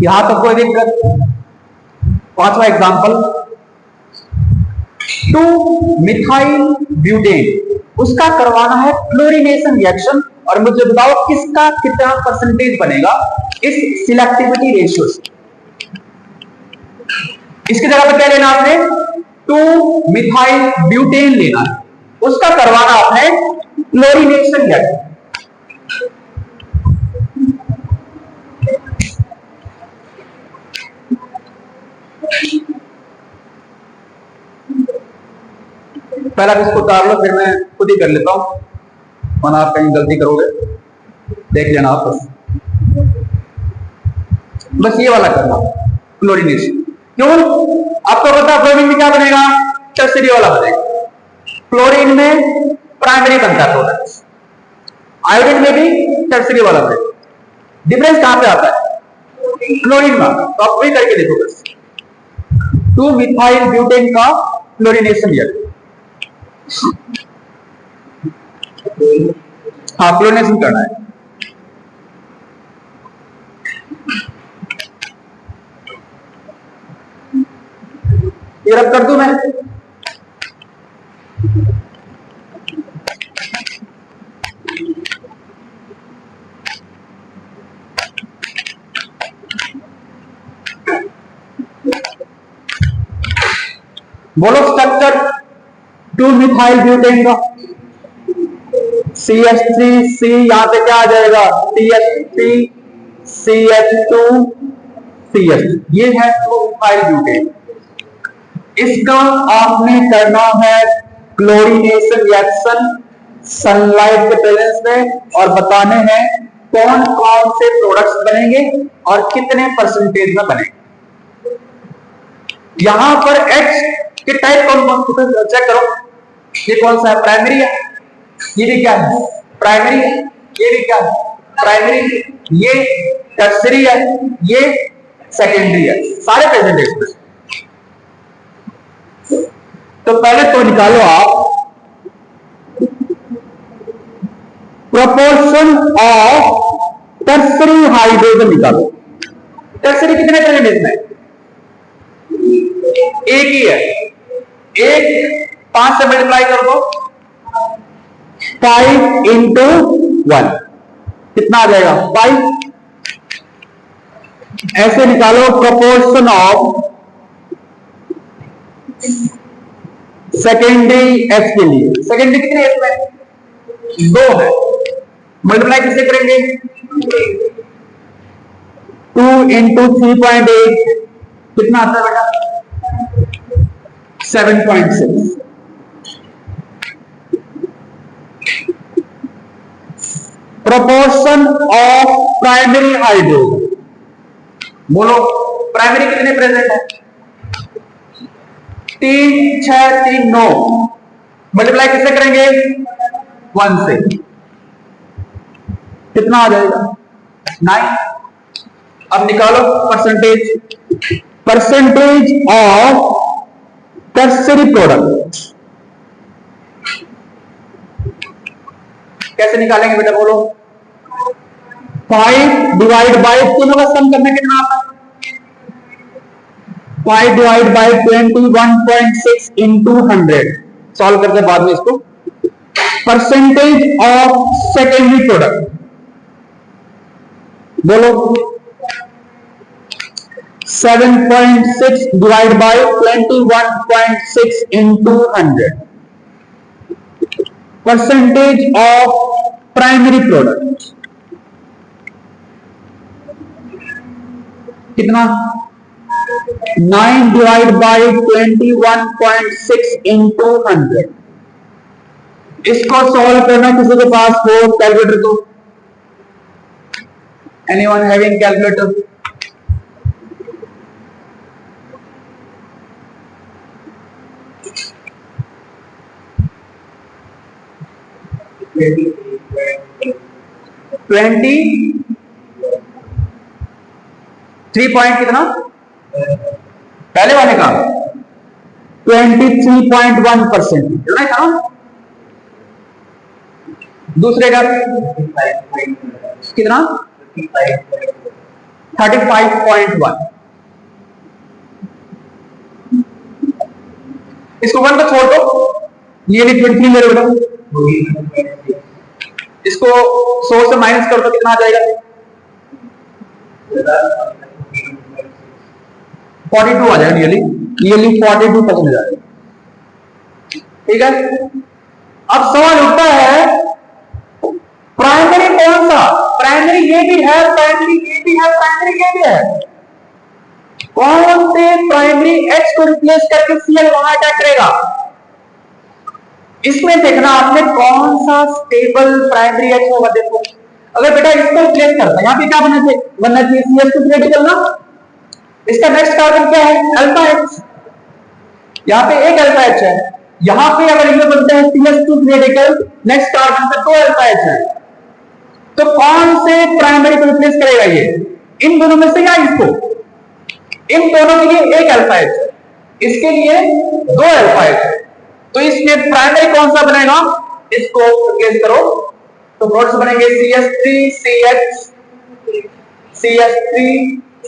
Speaker 1: यहां तक कोई दिक्कत। 5वां एग्जांपल, 2-मिथाइल ब्यूटेन, उसका करवाना है क्लोरीनेशन रिएक्शन, और मुझे बताओ किसका कितना परसेंटेज बनेगा इस सिलेक्टिविटी रेशियो से। इसकी जगह पर क्या लेना आपने, 2-मिथाइल ब्यूटेन लेना है, उसका करवाना आपने क्लोरीनेशन रिएक्शन। पहला इसको उतार लो, फिर मैं खुद ही कर लेता हूं, वरना आप कहीं गलती करोगे, देख लेना आप। बस ये वाला करना क्लोरीनेशन। क्यों, आपको पता क्लोरीन में क्या बनेगा, टर्सरी वाला बनेगा। क्लोरीन में प्राइमरी बनता है प्रोडक्ट, आयोडीन में भी टर्सरी वाला बनेगा। डिफरेंस कहां पे आता है, क्लोरीन का। तो आप वही करके देखो, बस 2-मिथाइल ब्यूटेन का क्लोरीनेशन रिएक्शन। हाँ, क्लोरीनेशन करना है। ये रब कर दूं मैं, बोलो स्ट्रक्चर 2-मिथाइल ब्यूटेन का, CH3C, यहां पे क्या आ जाएगा, CH3 CH2 CH, ये है 2-मिथाइल ब्यूटेन। इसका आपने करना है क्लोरीनेशन रिएक्शन सनलाइट के प्रेजेंस में, और बताने हैं कौन कौन से प्रोडक्ट्स बनेंगे और कितने परसेंटेज में बनेंगे। यहां पर H के टाइप कौन कौन से चेक करो, ये कौन सा है, प्राइमरी है, ये भी क्या है प्राइमरी है, ये भी क्या है प्राइमरी, ये टर्सरी है, ये सेकेंडरी है, सारे प्रेजेंट है इसमें। तो पहले तो निकालो आप प्रोपोर्शन ऑफ टर्सरी हाइड्रोजन निकालो। टर्सरी कितने प्रेजेंट है इसमें, एक ही है, एक 5 से मल्टीप्लाई कर दो, 5 इंटू 1 कितना आ जाएगा 5। ऐसे निकालो प्रोपोर्शन ऑफ सेकेंडरी एच के लिए। सेकेंडरी कितने एच में 2 है, मल्टीप्लाई किससे करेंगे 2 इंटू 3.8 कितना आता है बेटा 7.6। प्रोपोर्शन ऑफ प्राइमरी हाइड्रोजन, बोलो प्राइमरी कितने प्रेजेंट है 3 6 3 9, मल्टीप्लाई किससे करेंगे 1 से, कितना आ जाएगा 9। अब निकालो percentage, percentage of tertiary product कैसे निकालेंगे बेटा बोलो, 5 डिवाइड बाय, तीनों का सम करना कितना आता है 5 डिवाइड बाय 21.6 इंटू 100, सॉल्व करते बाद में इसको। परसेंटेज ऑफ सेकेंडरी प्रोडक्ट बोलो 7.6 divide by 21.6 into 100, percentage of primary product कितना 9 डिवाइड बाय 21.6 इंटू 100। इसको सॉल्व करना किसी के पास हो कैलकुलेटर तो, anyone having calculator, twenty 3 point कितना पहले वाले का 23.1% इतना था, दूसरे का कितना 35.1। इसको 1 को छोड़ दो, नियरली 23 ले लो, इसको 100 से माइनस कर दो कितना आ जाएगा 42 आ जाएगा, नियरली 42% आ जाएगा। ठीक है, अब सवाल उठता है प्राइमरी कौन सा, प्राइमरी ये भी है, प्राइमरी ये भी है, प्राइमरी ये भी है, कौन से प्राइमरी H को रिप्लेस करके Cl वहां अटैक करेगा। इसमें देखना आपने कौन सा स्टेबल प्राइमरी H होगा। देखो अगर बेटा इसको रिप्लेस करता है, यहाँ पे क्या बनना चाहिए CS2 क्रिटिकल ना, इसका नेक्स्ट कार्बन क्या है अल्फा H, यहाँ पे एक अल्फा H है, यहाँ पे अगर ये बनता है CS2 क्रिटिकल, नेक्स्ट कार्बन पे 2 अल्फा H है, तो कौन से प्राइमरी को रिप्लेस करेगा ये, इन दोनों में से या इसको, इन दोनों के लिए एक अल्फा H, इसके लिए 2 अल्फा H, तो इसमें प्राइमरी कौन सा बनेगा, इसको रिप्लेस करो तो प्रोडक्ट्स बनेंगे CH3CH, CH3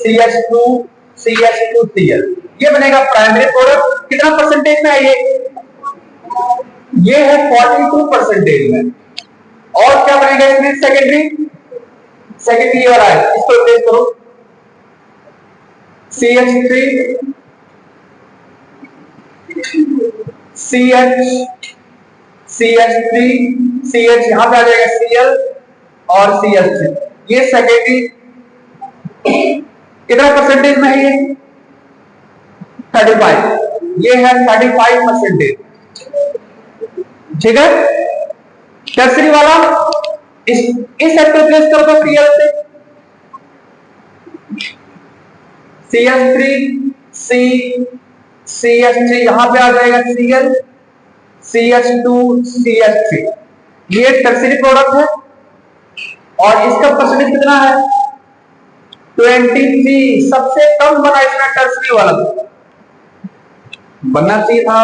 Speaker 1: CH2 CH2Cl, ये बनेगा प्राइमरी प्रोडक्ट। कितना परसेंटेज में है ये है 42% में। और क्या बनेगा इसमें सेकेंडरी, सेकेंडरी ये वाला है, इसको रिप्लेस करो CH3 CH CH3 CH, यहां पे आ जाएगा Cl और CH3, ये सेकेंडरी कितना परसेंटेज में है ये 35, ये है 35%। ठीक है, टर्सरी वाला इस सेट को रिप्लेस कर दो Cl से, CH3 C CH3 यहां पे आ जाएगा Cl, CH2 CH3, ये टर्सरी प्रोडक्ट है और इसका परसेंटेज कितना है 23। सबसे कम बना इसमें टर्सरी वाला, बनना चाहिए था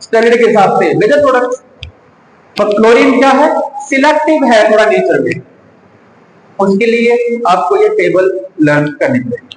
Speaker 1: स्टेरॉइड के हिसाब से मेजर प्रोडक्ट। पर क्लोरीन क्या है, सिलेक्टिव है थोड़ा नेचर में, उसके लिए आपको ये टेबल लर्न करनी पड़ेगी।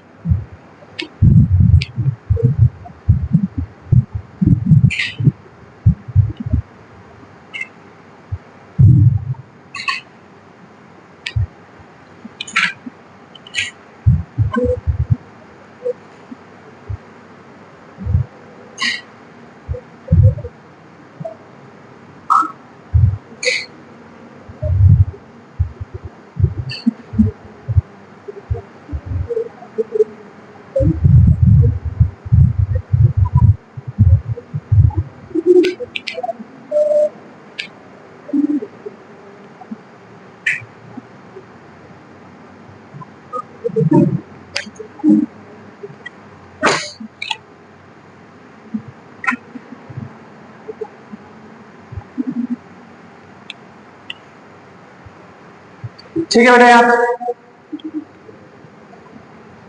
Speaker 1: ठीक है बेटा, यहां पे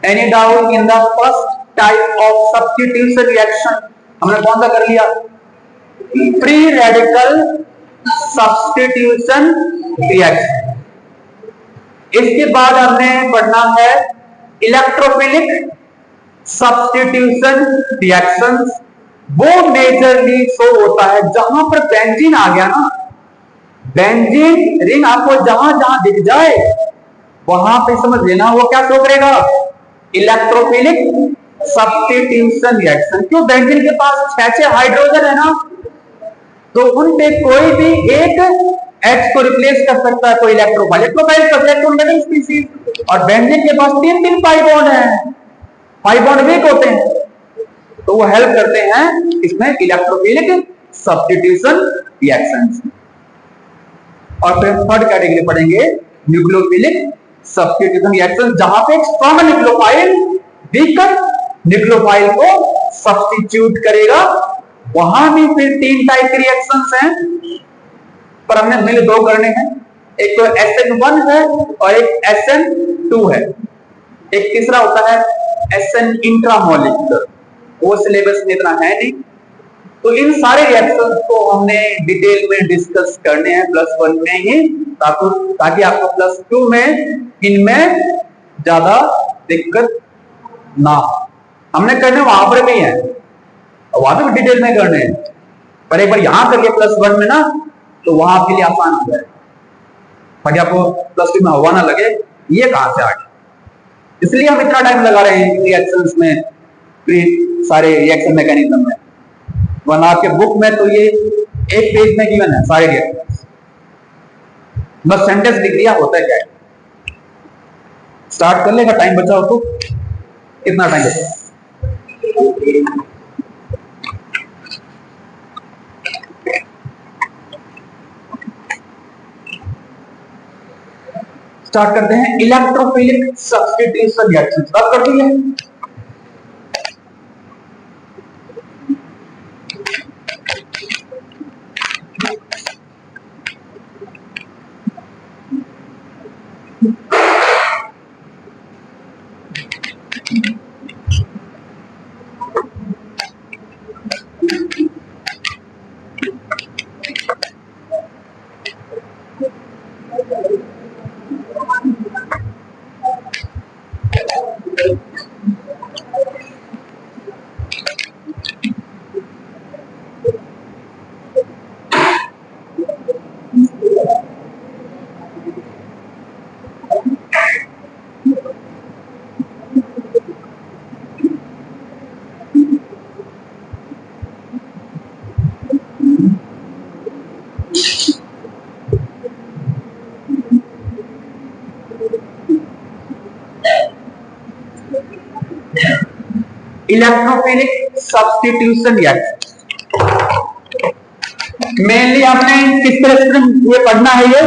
Speaker 1: any doubt in the first type of substitution reaction, हमने कौन सा कर लिया, फ्री रेडिकल सब्स्टिट्यूशन रिएक्शन। इसके बाद हमने पढ़ना है इलेक्ट्रोफिलिक सब्स्टिट्यूशन रिएक्शंस। वो मेजरली शो होता है जहां पर बेंजीन आ गया ना, बेंजीन रिंग आपको जहां जहां दिख जाए वहां पे समझ लेना वो क्या शो करेगा, इलेक्ट्रोफिलिक सब्स्टिट्यूशन रिएक्शन। क्यों, बेंजीन के पास 6 हाइड्रोजन है ना, तो उन पे कोई भी एक H को रिप्लेस कर सकता है कोई इलेक्ट्रोफाइल, इलेक्ट्रोफाइल का इलेक्ट्रॉन मेटल स्पीशीज, और बेंजीन के पास 3 पाई बॉन्ड है, पाई बॉन्ड वीक होते हैं, तो वो हेल्प करते हैं इसमें इलेक्ट्रोफिलिक सब्स्टिट्यूशन रिएक्शंस। और फिर थर्ड कैटेगरी पढ़ेंगे न्यूक्लियोफिलिक सब्स्टिट्यूशन रिएक्शन, जहां पे एक स्ट्रॉन्ग न्यूक्लियोफाइल वीकर न्यूक्लियोफाइल को सब्स्टिट्यूट करेगा। वहां भी फिर 3 टाइप के रिएक्शंस हैं, पर हमने मिल 2 करने हैं, एक तो SN1 है और एक SN2 है, एक तीसरा होता है SN इंट्रामोलिकुलर, वो सिलेबस में इतना है नहीं। तो इन सारे रिएक्शंस को हमने डिटेल में डिस्कस करने हैं +1 में ही, ताकि आपको +2 में इनमें ज्यादा दिक्कत ना हो। हमने करने वहां पर भी है, वहां पे भी डिटेल में करने हैं, पर एक बार यहां करके +1 में ना, तो वहां आपके लिए आसान हो जाए, ताकि आपको +2 में हवा ना लगे ये कहां से आ गया। इसलिए हम इतना टाइम लगा रहे हैं रिएक्शंस में, सारे रिएक्शन मैकेनिज्म में, वरना आपके बुक में तो ये एक पेज में गिवन है सारे रिएक्शंस, बस सेंटेंस लिख दिया, होता है क्या है। स्टार्ट कर लेगा, टाइम बचा हो तो, कितना टाइम बचा, स्टार्ट करते हैं इलेक्ट्रोफिलिक सब्स्टिट्यूशन रिएक्शन। स्टार्ट कर दिए, इलेक्ट्रोफिलिक सब्स्टिट्यूशन रिएक्शन मेनली हमने किस तरह से ये पढ़ना है, ये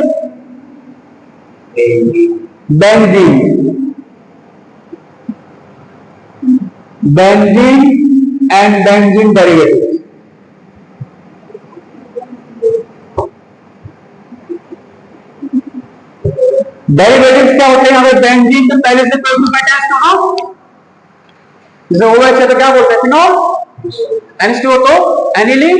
Speaker 1: benzene and benzene derivative. Derivative क्या होते हैं? अगर बेंजीन तो पहले से कोई ग्रुप अटैच होना, जैसे OH है तो क्या बोलते हैं? फिनॉल। NH2 तो एनिलीन,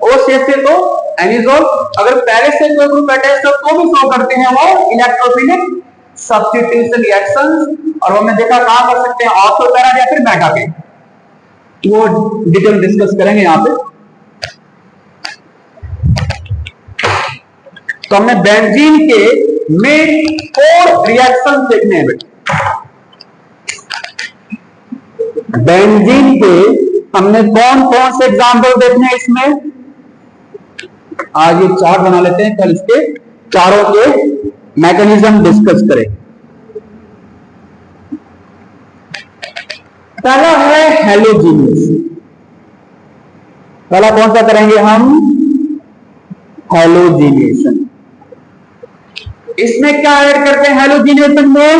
Speaker 1: OCH तो एनिजोल। अगर पहले से कोई ग्रुप अटैच हो तो भी शो करते हैं वो इलेक्ट्रोफिलिक सब्स्टिट्यूशन रिएक्शंस। और वो हमने देखा कहां कर सकते हैं? ऑर्थो पैरा या फिर मेटा पे, वो डिटेल डिस्कस करेंगे यहां पे। तो हमने बेंजीन के मेन 4 रिएक्शन देखने हैं बेटा। बेंजीन के हमने कौन कौन से एग्जाम्पल देखने हैं इसमें? आज ये चार्ट बना लेते हैं, कल इसके चारों के मैकेनिज्म डिस्कस करें। पहला है हेलोजीनेशन। पहला कौन सा करेंगे हम? हेलोजीनेशन। इसमें क्या ऐड करते हैं हेलोजीनेशन में?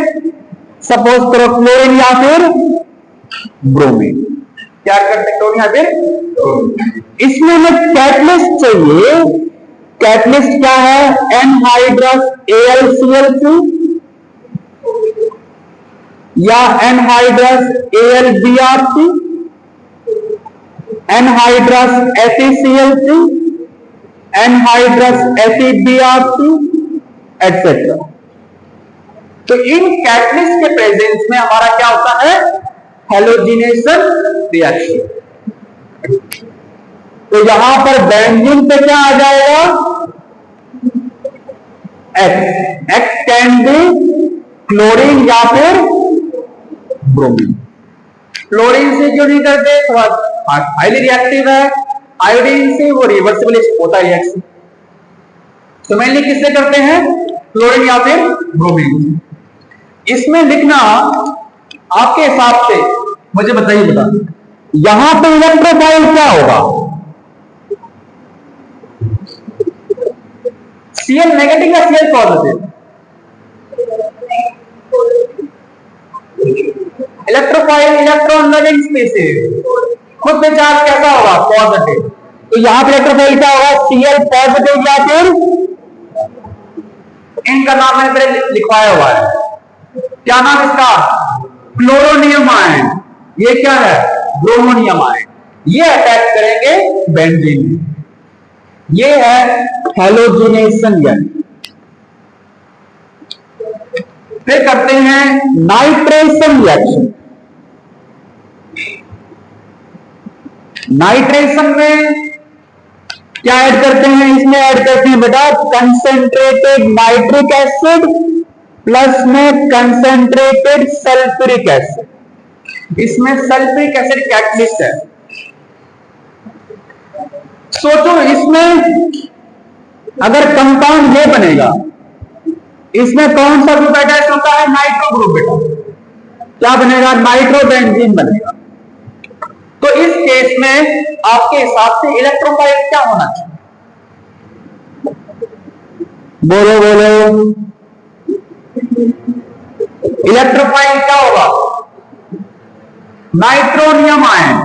Speaker 1: सपोज करो क्लोरीन या फिर ब्रोमीन। क्या करते हैं? क्लोरीन या फिर। इसमें हमें कैटलिस्ट चाहिए। कैटलिस्ट क्या है? एनहाइड्रस AlCl2 या anhydrous AlBr2, anhydrous FeCl3, anhydrous FeBr2 etcetera. तो इन कैटलिस्ट के प्रेजेंस में हमारा क्या होता है? हेलोजीनेशन रिएक्शन। तो यहां पर बेंजीन पे क्या आ जाएगा? X कैन बी क्लोरीन या फिर ब्रोमीन। क्लोरीन से क्यों नहीं करते? थोड़ा हाईली रिएक्टिव है। आयोडीन से वो रिवर्सिबल होता है रिएक्शन। तो मेनली किससे करते हैं? क्लोरीन या फिर ब्रोमीन। इसमें लिखना आपके हिसाब से मुझे बताइए बता, यहां पे इलेक्ट्रोफाइल क्या होगा? Cl नेगेटिव या Cl positive? Electrophile electron loving species, खुद पे चार्ज कैसा होगा? पॉजिटिव। तो यहां पे इलेक्ट्रोफाइल क्या होगा? Cl पॉजिटिव या फिर, इनका नाम मैंने लिखवाया हुआ है। क्या नाम इसका? Chloronium ion. ये क्या है? Bromonium ion. ये अटैक करेंगे बेंजीन में। ये है हेलोजीनेशन रिएक्शन। फिर करते हैं नाइट्रेशन रिएक्शन। नाइट्रेशन में क्या ऐड करते हैं? इसमें ऐड करते हैं बेटा कंसेंट्रेटेड नाइट्रिक एसिड प्लस में कंसेंट्रेटेड सल्फ्यूरिक एसिड। इसमें सल्फ्यूरिक एसिड कैटलिस्ट है। सोचो इसमें अगर कंपाउंड ये बनेगा, इसमें कौन सा ग्रुप अटैच होता है? नाइट्रो ग्रुप बेटा। क्या बनेगा? नाइट्रोबेंजीन बनेगा। तो इस केस में आपके हिसाब से इलेक्ट्रोफाइल क्या होना चाहिए? बोलो बोलो। इलेक्ट्रोफाइल क्या होगा? Nitronium ion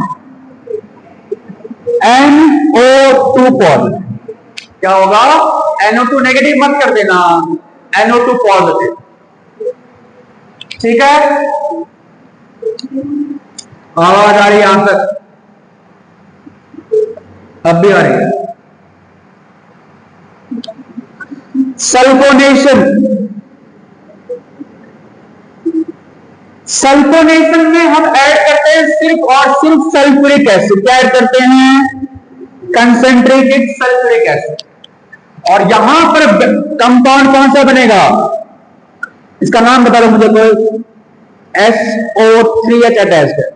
Speaker 1: NO2 positive. क्या होगा? NO2 नेगेटिव मत कर देना, NO2 पॉजिटिव। ठीक है? आवाज आ रही है यहां तक? अब भी आ रही है? सल्फोनेशन। सल्फोनेशन में हम ऐड करते हैं सिर्फ और सिर्फ सल्फ्यूरिक एसिड। क्या ऐड करते हैं? Concentrated sulphuric acid. और यहां पर कंपाउंड कौन सा बनेगा? इसका नाम बता दो मुझे कोई। SO3H अटैच्ड है।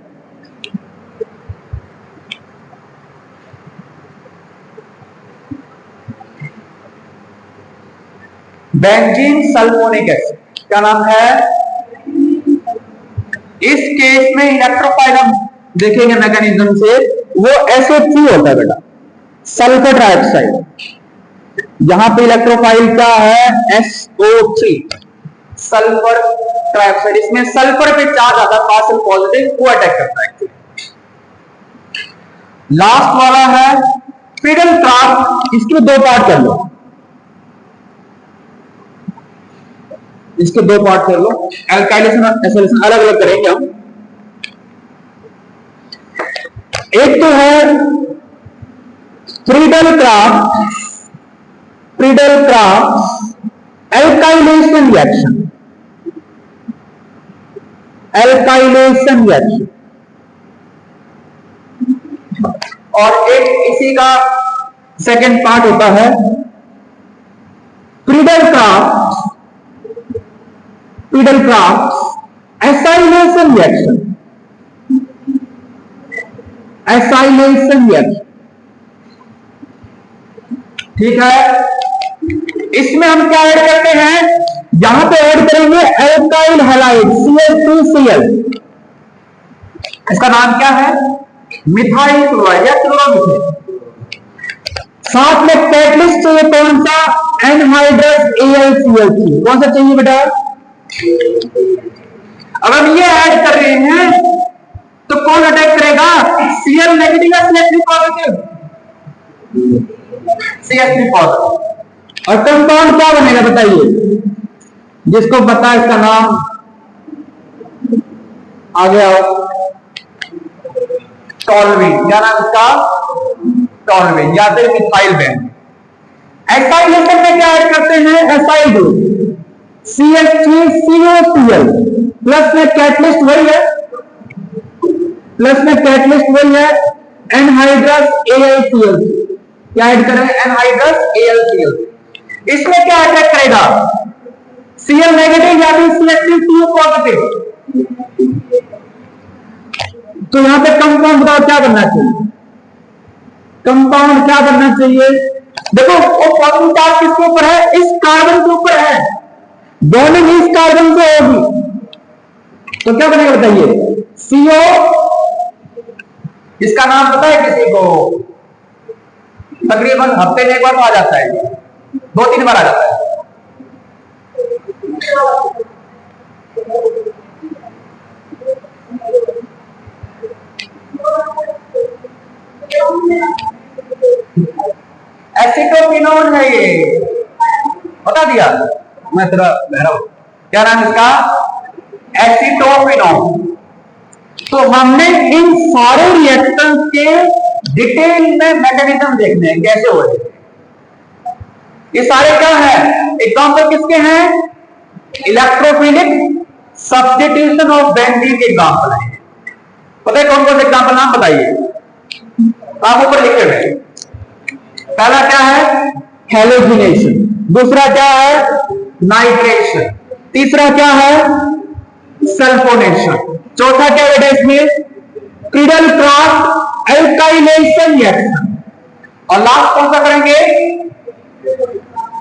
Speaker 1: Benzene sulphonic acid. क्या नाम है? इस केस में इलेक्ट्रोफाइल हम देखेंगे मैकेनिज्म से, वो SO3 होता है बेटा, सल्फर डाइऑक्साइड। यहां पे इलेक्ट्रोफाइल क्या है? SO3 sulphur trioxide. इसमें सल्फर पे चार्ज आता है पार्शियल पॉजिटिव, वो अटैक करता है। लास्ट वाला है फ्रीडल क्राफ्ट, इसके दो पार्ट कर लो, इसके दो पार्ट कर लो, एल्काइलेशन और एसिलेशन अलग अलग करेंगे हम। एक तो है Friedel craft alkylation reaction, alkylation reaction, और एक इसी का सेकंड पार्ट होता है Friedel Crafts acylation reaction, acylation reaction. ठीक है, इसमें हम क्या ऐड करते हैं, यहां पे ऐड करेंगे एल्काइल हैलाइड Cl2Cl, इसका नाम क्या है, मिथाइल क्लोराइड या क्लोरोमिथेन। साथ में कैटलिस्ट चाहिए कौन सा, एनहाइड्रस AlCl3, कौन सा चाहिए बेटा। अब हम ये ऐड कर रहे हैं तो कौन अटैक करेगा, Cl नेगेटिव या CH3 पॉजिटिव, CH3 पॉजिटिव। और कंपाउंड क्या बनेगा बताइए, जिसको पता है इसका नाम, आगे आओ, टॉलविन, क्या नाम इसका, टॉलविन या फिर मिथाइल बेन। एसाइलेशन में क्या ऐड करते हैं, एसाइल ग्रुप CH3COCl, प्लस में कैटलिस्ट वही है, एनहाइड्रस AlCl, क्या ऐड करें, एनहाइड्रस AlCl। इसमें क्या अटैक करेगा, Cl नेगेटिव या फिर CH3CO पॉजिटिव। तो यहां पे कंपाउंड बताओ क्या करना चाहिए, कंपाउंड क्या करना चाहिए, देखो वो पॉजिटिव चार्ज किसके ऊपर है, इस कार्बन के ऊपर है, बॉन्डिंग इस कार्बन से होगी, तो क्या बनेगा बताइए, CO, इसका नाम पता है किसी को, तकरीबन हफ्ते में एक बार तो आ जाता है, 2-3 बार आ जाता है। एसिटोक्विनोन है ये, बता दिया मैं, तेरा बहरा हूं, क्या नाम इसका, एसिटोक्विनोन। तो हमने इन सारे रिएक्शंस के डिटेल में मैकेनिज्म देखने हैं कैसे हो रहे हैं, ये सारे क्या है, एग्जांपल किसके हैं, इलेक्ट्रोफिलिक सब्स्टिट्यूशन ऑफ बेंजीन के एग्जांपल है। पता है कौन कौन से एग्जांपल, नाम बताइए, आप ऊपर लिखे हुए। पहला क्या है, हैलोजिनेशन, दूसरा क्या है, नाइट्रेशन, तीसरा क्या है, सल्फोनेशन, चौथा क्या बेटा इसमें, फ्रीडल क्राफ्ट एल्काइलेशन रिएक्शन, और लास्ट कौन सा करेंगे,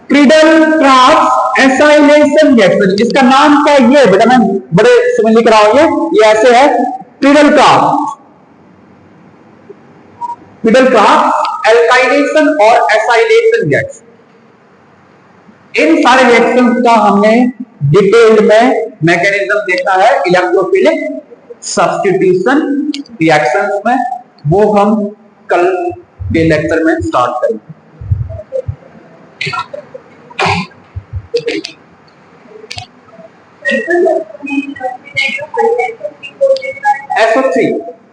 Speaker 1: फ्रीडल क्राफ्ट एसाइलेशन रिएक्शन। इसका नाम क्या है, ये बेटा मैं बड़े समझ लिख रहा हूं, ये ऐसे है, फ्रीडल क्राफ्ट एल्काइलेशन और एसाइलेशन रिएक्शन। इन सारे रिएक्शन का हमने डिटेल्ड में मैकेनिज्म देखा है इलेक्ट्रोफिलिक सब्स्टिट्यूशन रिएक्शंस में, वो हम कल के लेक्चर में स्टार्ट करेंगे। SO3